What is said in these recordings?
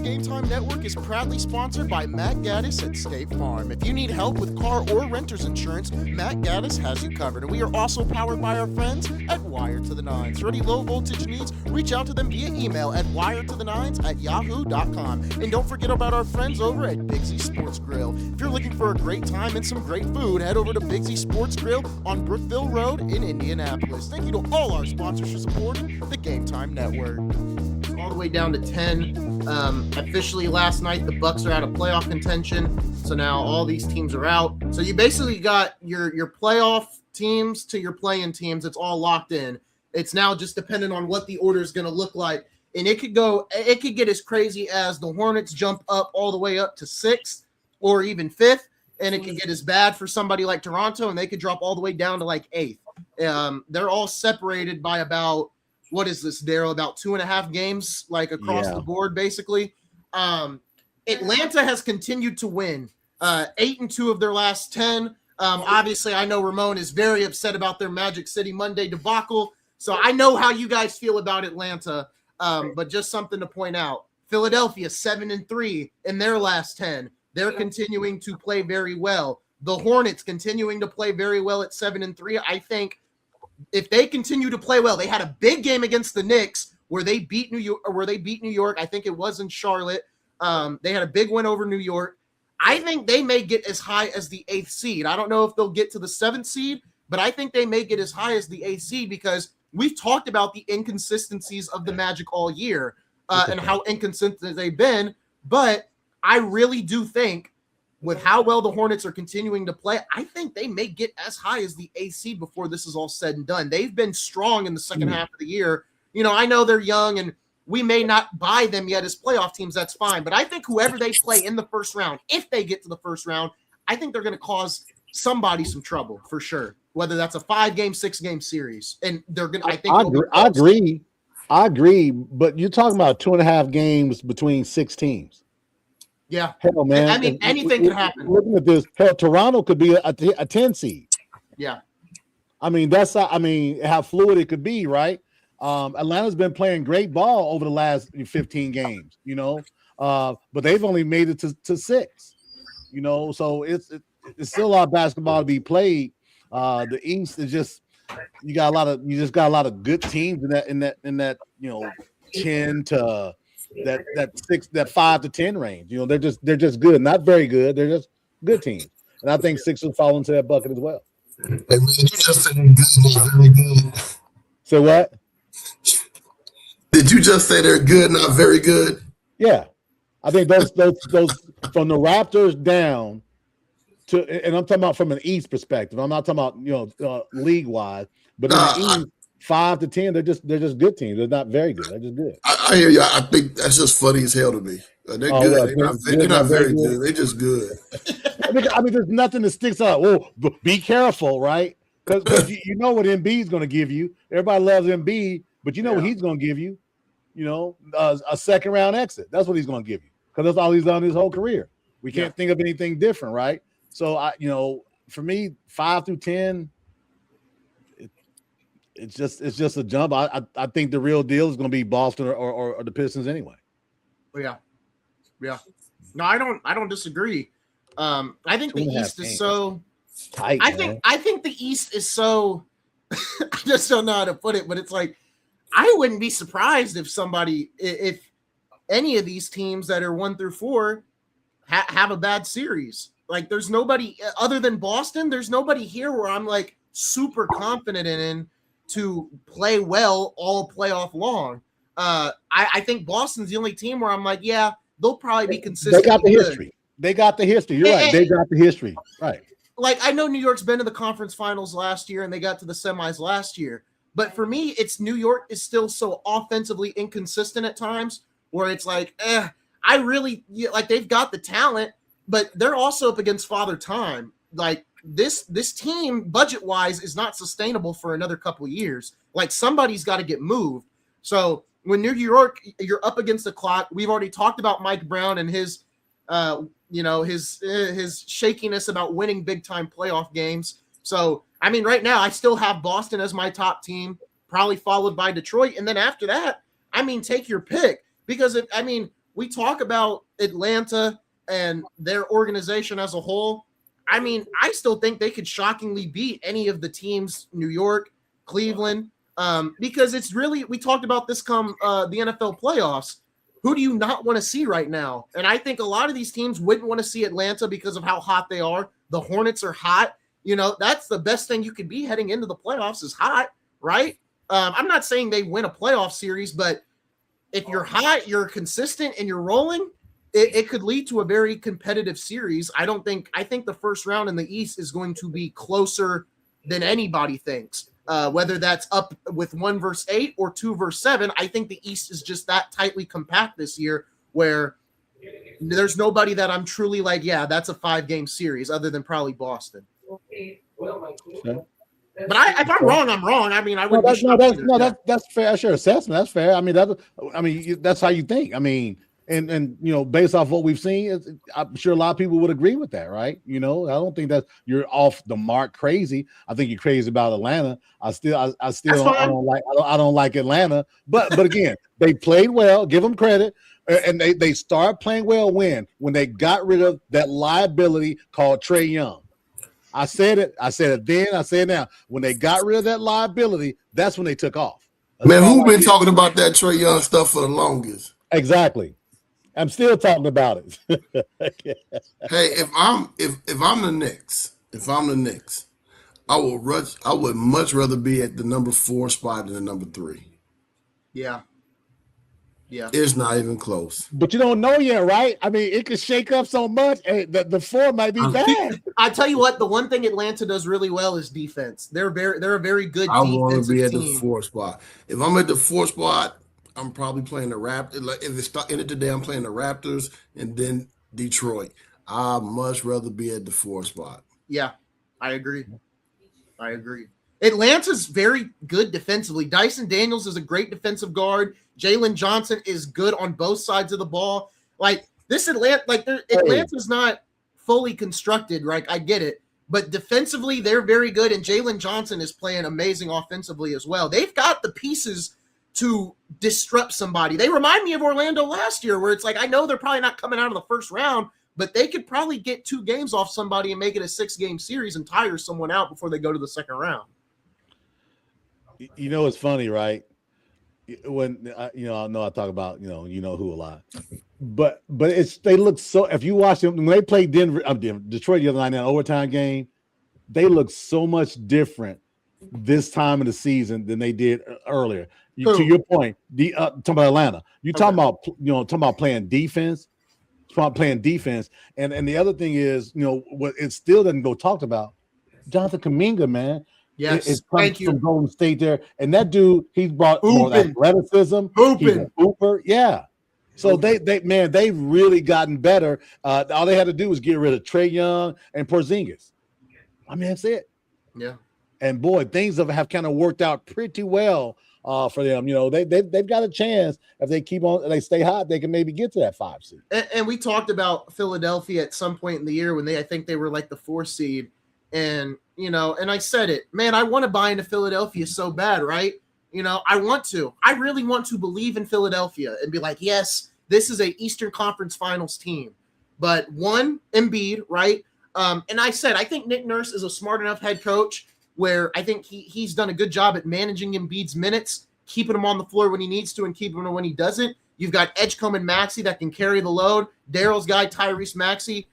Game Time Network is proudly sponsored by Matt Gaddis at State Farm. If you need help with car or renter's insurance, Matt Gaddis has you covered. And we are also powered by our friends at Wired to the Nines. For any low voltage needs, reach out to them via email at wiredtothenines@yahoo.com. And don't forget about our friends over at Bigsy Sports Grill. If you're looking for a great time and some great food, head over to Bigsy Sports Grill on Brookville Road in Indianapolis. Thank you to all our sponsors for supporting the Game Time Network. All the way down to 10. Officially last night, the Bucks are out of playoff contention. So now all these teams are out. So you basically got your playoff teams to your play-in teams. It's all locked in. It's now just dependent on what the order is going to look like. And it could get as crazy as the Hornets jump up all the way up to 6th or even 5th. And it could get as bad for somebody like Toronto, and they could drop all the way down to like 8th. They're all separated by about, what is this, Daryl? About 2.5 games, like across the board, basically. Atlanta has continued to win 8-2 of their last 10. Obviously, I know Ramon is very upset about their Magic City Monday debacle. So I know how you guys feel about Atlanta, but just something to point out. Philadelphia 7-3 in their last 10. They're continuing to play very well. The Hornets continuing to play very well at 7-3. I think if they continue to play well, they had a big game against the Knicks where they beat New York. I think it was in Charlotte. They had a big win over New York. I think they may get as high as the 8th seed. I don't know if they'll get to the 7th seed, but I think they may get as high as the 8th seed because we've talked about the inconsistencies of the Magic all year and how inconsistent they've been. But I really do think with how well the Hornets are continuing to play, I think they may get as high as the 8th seed before this is all said and done. They've been strong in the second half of the year. You know, I know they're young and we may not buy them yet as playoff teams. That's fine. But I think whoever they play in the first round, if they get to the first round, I think they're going to cause somebody some trouble for sure, whether that's a 5-game, 6-game series. And they're going to, I think, I agree. But you're talking about 2.5 games between 6 teams. Yeah. Hell, man. I mean, anything could happen. Looking at this, hell, Toronto could be a 10 seed. Yeah. I mean, how fluid it could be, right? Atlanta's been playing great ball over the last 15 games, you know, but they've only made it to 6, you know, so it's still a lot of basketball to be played. The East is just you just got a lot of good teams in that you know 10 to that 5 to 10 range. You know, they're just good, not very good. They're just good teams, and I think 6 will fall into that bucket as well. Hey man, you just said they're good, not very good. So what? Did you just say they're good, not very good? Yeah, I think those from the Raptors down to, and I'm talking about from an East perspective. I'm not talking about league wide, but in the East, 5 to 10, they're just good teams. They're not very good. They're just good. I hear you. I think that's just funny as hell to me. They're good. Yeah, they're not very good. They're just good. I mean, there's nothing that sticks out. Well, be careful, right? Because you know what Embiid's going to give you. Everybody loves Embiid, but you know what he's going to give you. You know, a second round exit. That's what he's going to give you because that's all he's done his whole career. We can't think of anything different, right? So for me, 5 through 10, it's just a jump. I think the real deal is going to be Boston or the Pistons anyway. Yeah. No, I don't disagree. I think the East is so tight. I think the East is so. I just don't know how to put it, but it's like I wouldn't be surprised if any of these teams that are 1 through 4 have a bad series. Like there's nobody other than Boston. There's nobody here where I'm like super confident in to play well all playoff long. I think Boston's the only team where I'm like, yeah, they'll probably be consistent. They got the history. They got the history. You're right. They got the history. Right. Like I know New York's been to the conference finals last year and they got to the semis last year. But for me, it's New York is still so offensively inconsistent at times where it's like, they've got the talent, but they're also up against Father Time. Like this team, budget-wise, is not sustainable for another couple of years. Like somebody's got to get moved. So when New York, you're up against the clock. We've already talked about Mike Brown and his shakiness about winning big-time playoff games. So I mean, right now, I still have Boston as my top team, probably followed by Detroit. And then after that, I mean, take your pick. Because, we talk about Atlanta and their organization as a whole. I mean, I still think they could shockingly beat any of the teams, New York, Cleveland, because it's really, we talked about this come the NFL playoffs. Who do you not want to see right now? And I think a lot of these teams wouldn't want to see Atlanta because of how hot they are. The Hornets are hot. You know, that's the best thing you could be heading into the playoffs is hot, right? I'm not saying they win a playoff series, but if you're hot, you're consistent, and you're rolling, it could lead to a very competitive series. I think the first round in the East is going to be closer than anybody thinks. Whether that's up with 1 versus 8 or 2 versus 7, I think the East is just that tightly compact this year where there's nobody that I'm truly like, yeah, that's a 5-game series other than probably Boston. Okay. But if I'm wrong, I'm wrong. I mean, I would. That's fair. That's your assessment. That's fair. I mean, that's how you think. I mean, and you know, based off what we've seen, I'm sure a lot of people would agree with that, right? You know, I don't think that you're off the mark crazy. I think you're crazy about Atlanta. I don't like Atlanta, but again, they played well. Give them credit, and they started playing well when they got rid of that liability called Trae Young. I said it then, I say it now. When they got rid of that liability, that's when they took off. Man, who's been talking about that Trae Young stuff for the longest? Exactly. I'm still talking about it. Hey, if I'm the Knicks, I would much rather be at the number 4 spot than the number 3. Yeah. It's not even close. But you don't know yet, right? I mean, it could shake up so much. The 4 might be bad. I tell you what, the one thing Atlanta does really well is defense. They're a very good. I want to be at the 4 spot. If I'm at the 4 spot, I'm probably playing the Raptors. Like if it's ended today, I'm playing the Raptors and then Detroit. I'd much rather be at the 4 spot. Yeah, I agree. Atlanta's very good defensively. Dyson Daniels is a great defensive guard. Jalen Johnson is good on both sides of the ball. Like this Atlanta's not fully constructed, right? I get it. But defensively, they're very good. And Jalen Johnson is playing amazing offensively as well. They've got the pieces to disrupt somebody. They remind me of Orlando last year, where it's like, I know they're probably not coming out of the first round, but they could probably get 2 games off somebody and make it a 6-game series and tire someone out before they go to the second round. You know, it's funny, right? When I know I talk about, you know who a lot, but they look so, if you watch them, when they played Detroit the other night in that overtime game, they look so much different this time of the season than they did earlier. To your point, talking about Atlanta, talking about playing defense, and the other thing is, what it still doesn't go talked about, Jonathan Kuminga, man. Yes, thank you. From Golden State there, and that dude, he's brought more athleticism. He's a hooper, yeah. So they really gotten better. All they had to do was get rid of Trae Young and Porzingis. I mean, that's it. Yeah. And boy, things have kind of worked out pretty well for them. They've got a chance if they keep on, they stay hot, they can maybe get to that 5 seed. And we talked about Philadelphia at some point in the year when I think they were like the 4 seed. And, and I said it, man, I want to buy into Philadelphia so bad, right? I really want to believe in Philadelphia and be like, yes, this is a Eastern Conference Finals team. But one, Embiid, right? And I said, I think Nick Nurse is a smart enough head coach where I think he's done a good job at managing Embiid's minutes, keeping him on the floor when he needs to and keeping him when he doesn't. You've got Edgecombe and Maxey that can carry the load. Daryl's guy, Tyrese Maxey,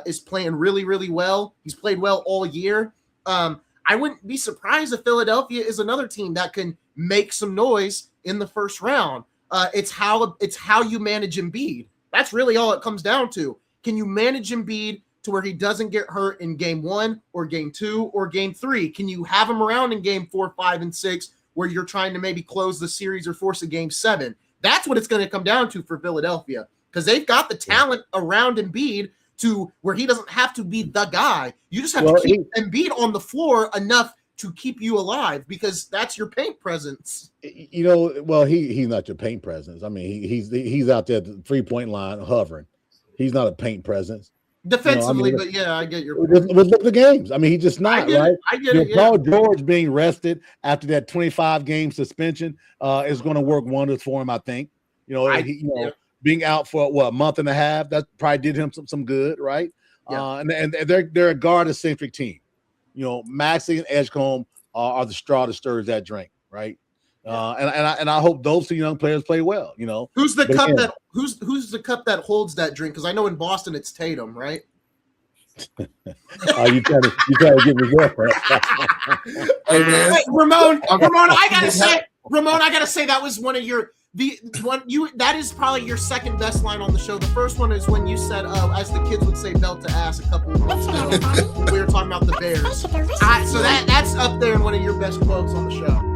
is playing really, really well. He's played well all year. I wouldn't be surprised if Philadelphia is another team that can make some noise in the first round. It's how you manage Embiid. That's really all it comes down to. Can you manage Embiid to where he doesn't get hurt in game 1 or game 2 or game 3? Can you have him around in game 4, 5, and 6 where you're trying to maybe close the series or force a game 7? That's what it's going to come down to for Philadelphia, because they've got the talent around Embiid to where he doesn't have to be the guy. You just have to keep Embiid on the floor enough to keep you alive, because that's your paint presence. He's not your paint presence. I mean, he's out there at the 3-point line hovering. He's not a paint presence. Defensively, but yeah, I get your point. Look at the games. I mean, he's just not, right? I get it. Paul George being rested after that 25-game suspension is going to work wonders for him, I think. being out for a month and a half, that probably did him some good, right? Yeah. And they're a guard-centric team. You know, Maxey and Edgecombe are the straw that stirs that drink, right? And I hope those two young players play well. You know, who's the cup that holds that drink? Because I know in Boston it's Tatum, right? You trying to get me there? Hey man, Hey, Ramon, I gotta say that was one of your that is probably your second best line on the show. The first one is when you said, as the kids would say, belt to ass a couple months ago. We were talking about the Bears. So that's up there in one of your best quotes on the show.